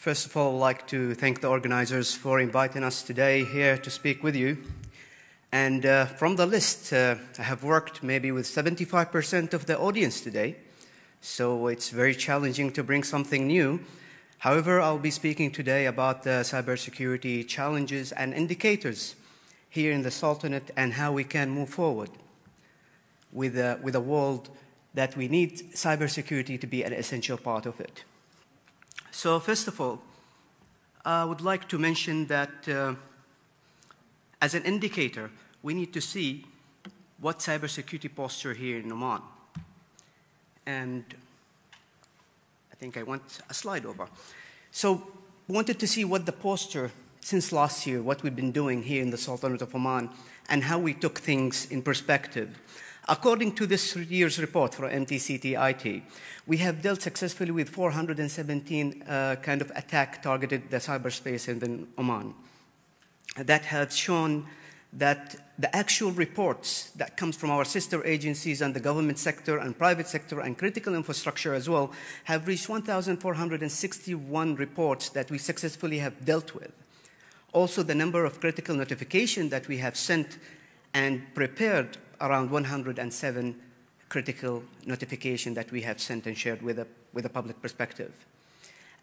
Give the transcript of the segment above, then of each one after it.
First of all, I'd like to thank the organizers for inviting us today here to speak with you. And from the list, I have worked maybe with 75% of the audience today, so it's very challenging to bring something new. However, I'll be speaking today about the cybersecurity challenges and indicators here in the Sultanate and how we can move forward with a world that we need cybersecurity to be an essential part of it. So first of all, I would like to mention that as an indicator, we need to see what cybersecurity posture here in Oman. And I think I went a slide over. So wanted to see what the posture since last year, what we've been doing here in the Sultanate of Oman, and how we took things in perspective. According to this year's report for MTCT-IT, we have dealt successfully with 417 kind of attack targeted the cyberspace in Oman. That has shown that the actual reports that comes from our sister agencies and the government sector and private sector and critical infrastructure as well have reached 1,461 reports that we successfully have dealt with. Also, the number of critical notifications that we have sent and prepared around 107 critical notifications that we have sent and shared with a public perspective.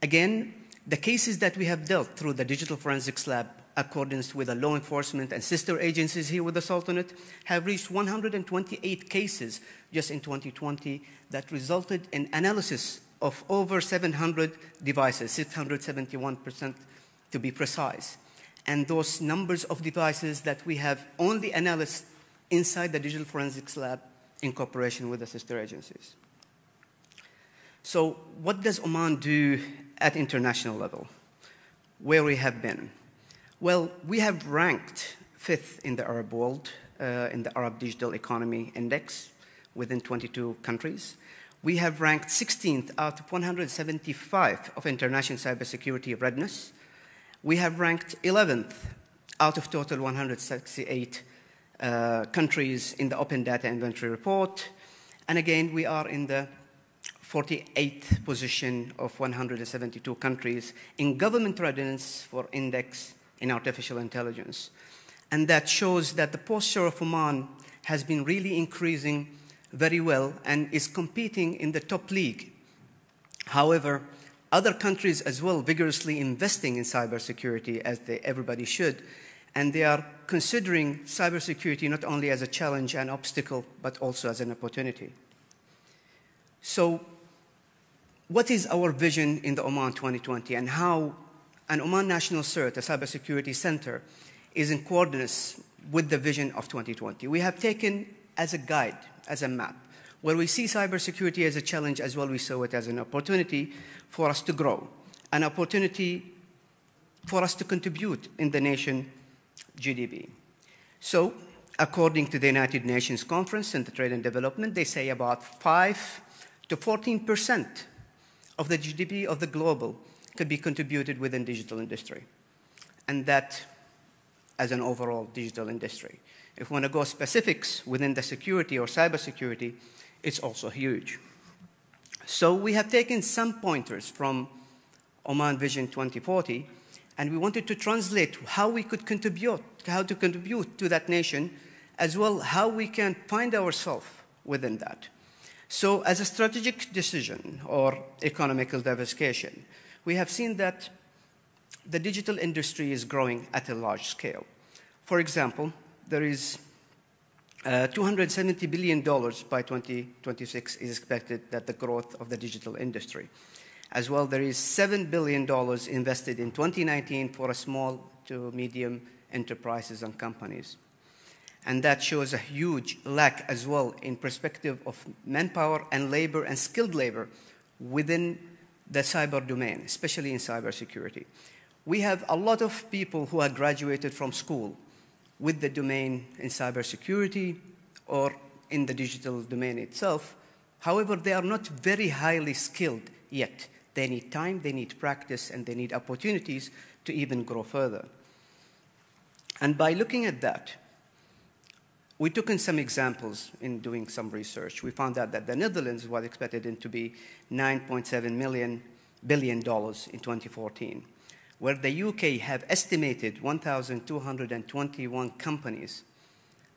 Again, the cases that we have dealt through the Digital Forensics Lab, accordance with the law enforcement and sister agencies here with the Sultanate, have reached 128 cases just in 2020 that resulted in analysis of over 700 devices, 671% to be precise. And those numbers of devices that we have only analyzed inside the Digital Forensics Lab in cooperation with the sister agencies. So what does Oman do at international level? Where we have been? Well, we have ranked 5th in the Arab world, in the Arab Digital Economy Index within 22 countries. We have ranked 16th out of 175 of international cybersecurity readiness. We have ranked 11th out of total 168 countries in the Open Data Inventory Report. And again, we are in the 48th position of 172 countries in government readiness for index in artificial intelligence. And that shows that the posture of Oman has been really increasing very well and is competing in the top league. However, other countries as well vigorously investing in cybersecurity, as everybody should, and they are considering cybersecurity not only as a challenge and obstacle, but also as an opportunity. So what is our vision in the Oman 2020 and how an Oman National CERT, a cybersecurity center, is in coordinates with the vision of 2020? We have taken as a guide, as a map, where we see cybersecurity as a challenge as well, we saw it as an opportunity for us to grow, an opportunity for us to contribute in the nation GDP. So, according to the United Nations Conference on Trade and Development, they say about 5 to 14% of the GDP of the global could be contributed within digital industry, and that as an overall digital industry. If we want to go specifics within the security or cybersecurity, it's also huge. So we have taken some pointers from Oman Vision 2040, and we wanted to translate how we could contribute, how to contribute to that nation, as well how we can find ourselves within that. So as a strategic decision or economical diversification, we have seen that the digital industry is growing at a large scale. For example, there is $270 billion by 2026 is expected that the growth of the digital industry. As well, there is $7 billion invested in 2019 for a small to medium enterprises and companies. And that shows a huge lack as well in perspective of manpower and labor and skilled labor within the cyber domain, especially in cybersecurity. We have a lot of people who have graduated from school with the domain in cybersecurity or in the digital domain itself. However, they are not very highly skilled yet. They need time, they need practice, and they need opportunities to even grow further. And by looking at that, we took in some examples in doing some research. We found out that the Netherlands was expected to be 9.7 million billion in 2014, where the UK have estimated 1,221 companies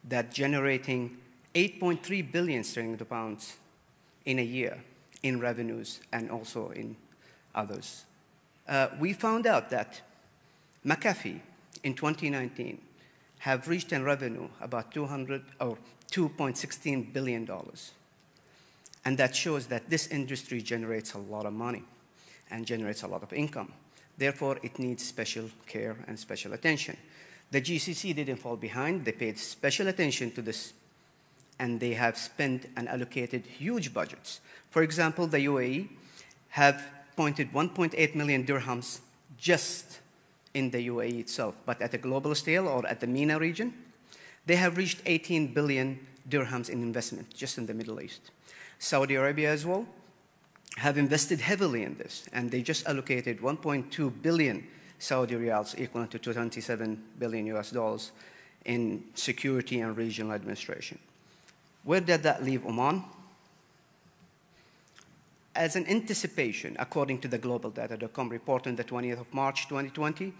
that generating 8.3 billion sterling pounds in a year in revenues and also in others. We found out that McAfee in 2019 have reached in revenue about $2.16 billion. And that shows that this industry generates a lot of money and generates a lot of income. Therefore, it needs special care and special attention. The GCC didn't fall behind. They paid special attention to this, and they have spent and allocated huge budgets. For example, the UAE have pointed 1.8 million dirhams just in the UAE itself, but at a global scale or at the MENA region, they have reached 18 billion dirhams in investment just in the Middle East. Saudi Arabia as well have invested heavily in this, and they just allocated 1.2 billion Saudi riyals, equivalent to 27 billion US dollars, in security and regional administration. Where did that leave Oman? As an anticipation, according to the global data.com report on the 20th of March 2020,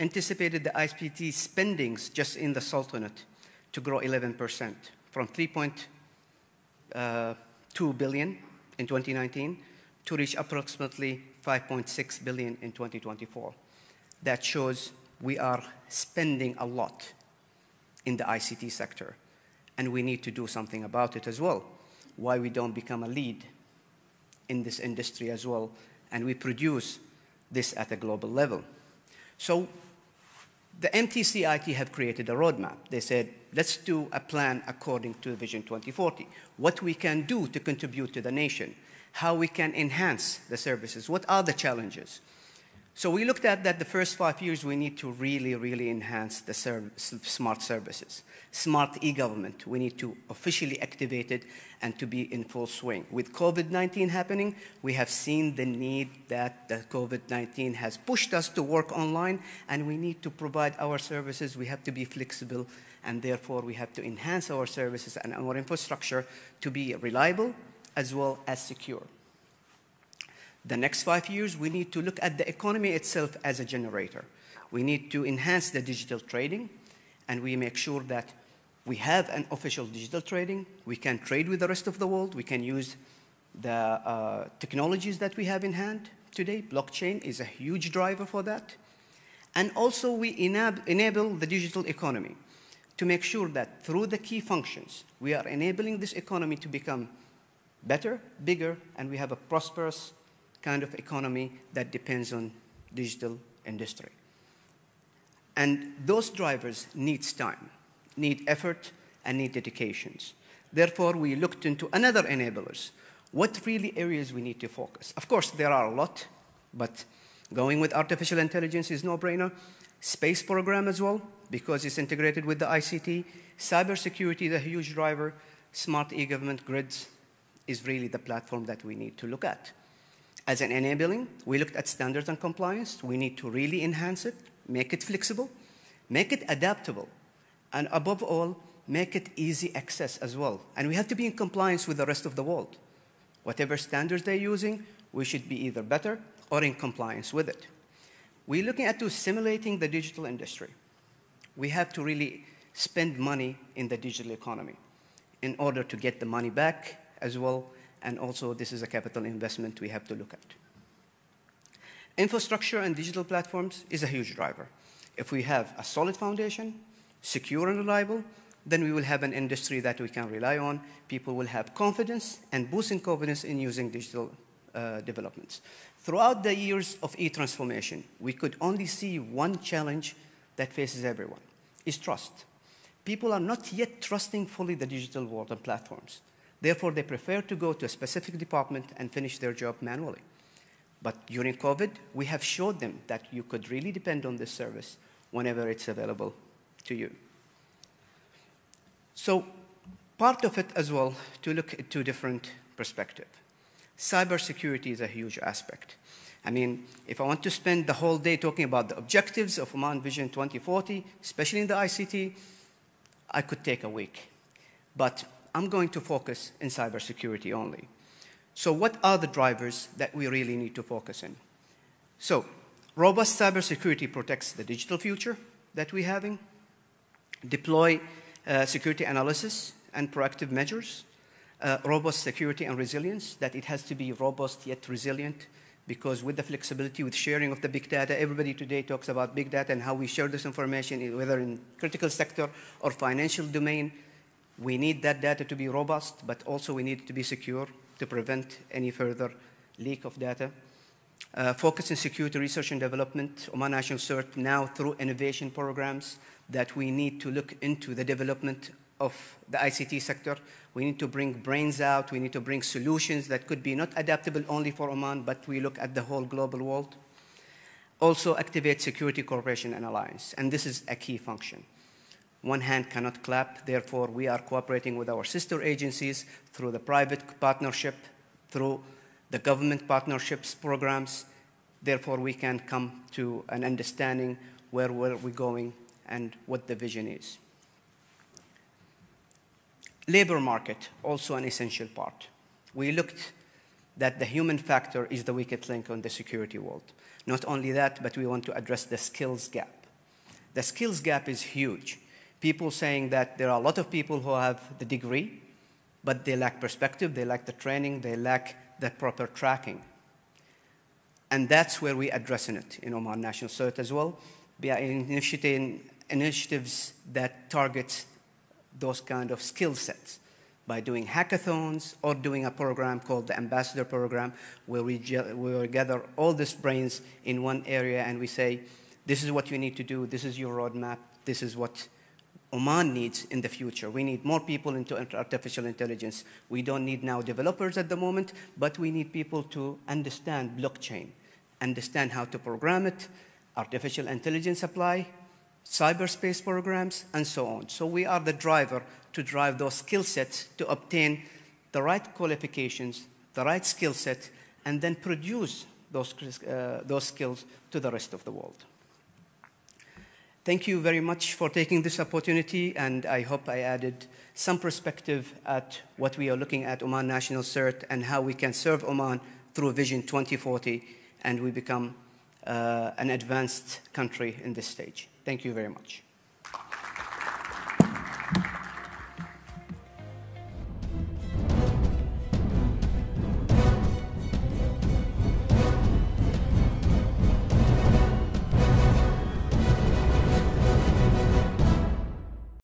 anticipated the ICT spendings just in the Sultanate to grow 11%, from 3.2 billion in 2019 to reach approximately 5.6 billion in 2024. That shows we are spending a lot in the ICT sector, and we need to do something about it as well. Why we don't become a lead in this industry as well, and we produce this at a global level. So the MTCIT have created a roadmap. They said, let's do a plan according to Vision 2040, what we can do to contribute to the nation, how we can enhance the services, what are the challenges. So we looked at that the first 5 years, we need to really enhance the smart services. Smart e-government, we need to officially activate it and to be in full swing. With COVID-19 happening, we have seen the need that the COVID-19 has pushed us to work online, and we need to provide our services. We have to be flexible, and therefore we have to enhance our services and our infrastructure to be reliable as well as secure. The next 5 years, we need to look at the economy itself as a generator. We need to enhance the digital trading, and we make sure that we have an official digital trading. We can trade with the rest of the world. We can use the technologies that we have in hand today. Blockchain is a huge driver for that. And also, we enable the digital economy to make sure that through the key functions, we are enabling this economy to become better, bigger, and we have a prosperous kind of economy that depends on digital industry. And those drivers need time, need effort, and need dedications. Therefore, we looked into another enablers. What really areas we need to focus? Of course, there are a lot, but going with artificial intelligence is no-brainer. Space program as well, because it's integrated with the ICT. Cybersecurity is a huge driver. Smart e-government grids is really the platform that we need to look at. As an enabling, we looked at standards and compliance. We need to really enhance it, make it flexible, make it adaptable, and above all, make it easy access as well. And we have to be in compliance with the rest of the world. Whatever standards they're using, we should be either better or in compliance with it. We're looking at simulating the digital industry. We have to really spend money in the digital economy in order to get the money back as well. And also, this is a capital investment we have to look at. Infrastructure and digital platforms is a huge driver. If we have a solid foundation, secure and reliable, then we will have an industry that we can rely on. People will have confidence and boosting confidence in using digital developments. Throughout the years of e-transformation, we could only see one challenge that faces everyone, is trust. People are not yet trusting fully the digital world and platforms. Therefore, they prefer to go to a specific department and finish their job manually. But during COVID, we have showed them that you could really depend on this service whenever it's available to you. So part of it as well, to look at two different perspectives. Cybersecurity is a huge aspect. I mean, if I want to spend the whole day talking about the objectives of Oman Vision 2040, especially in the ICT, I could take a week. But I'm going to focus in cybersecurity only. So what are the drivers that we really need to focus in? So, robust cybersecurity protects the digital future that we're having, deploy security analysis and proactive measures, robust security and resilience, that it has to be robust yet resilient, because with the flexibility, with sharing of the big data, everybody today talks about big data and how we share this information, whether in critical sector or financial domain. We need that data to be robust, but also we need it to be secure to prevent any further leak of data. Focus on security research and development. Oman National CERT now through innovation programs that we need to look into the development of the ICT sector. We need to bring brains out. We need to bring solutions that could be not adaptable only for Oman, but we look at the whole global world. Also activate security cooperation and alliance, and this is a key function. One hand cannot clap, therefore we are cooperating with our sister agencies through the private partnership, through the government partnerships programs. Therefore we can come to an understanding where we're going and what the vision is. Labor market, also an essential part. We looked that the human factor is the weakest link on the security world. Not only that, but we want to address the skills gap. The skills gap is huge. People saying that there are a lot of people who have the degree, but they lack perspective, they lack the training, they lack the proper tracking. And that's where we address it in Oman National CERT as well. We are initiating initiatives that target those kind of skill sets by doing hackathons or doing a program called the Ambassador Program, where we gather all these brains in one area and we say, this is what you need to do, this is your roadmap, this is what Oman needs in the future. We need more people into artificial intelligence. We don't need now developers at the moment, but we need people to understand blockchain, understand how to program it, artificial intelligence apply, cyberspace programs, and so on. So we are the driver to drive those skill sets to obtain the right qualifications, the right skill set, and then produce those skills to the rest of the world. Thank you very much for taking this opportunity, and I hope I added some perspective at what we are looking at Oman National CERT and how we can serve Oman through Vision 2040, and we become an advanced country in this stage. Thank you very much.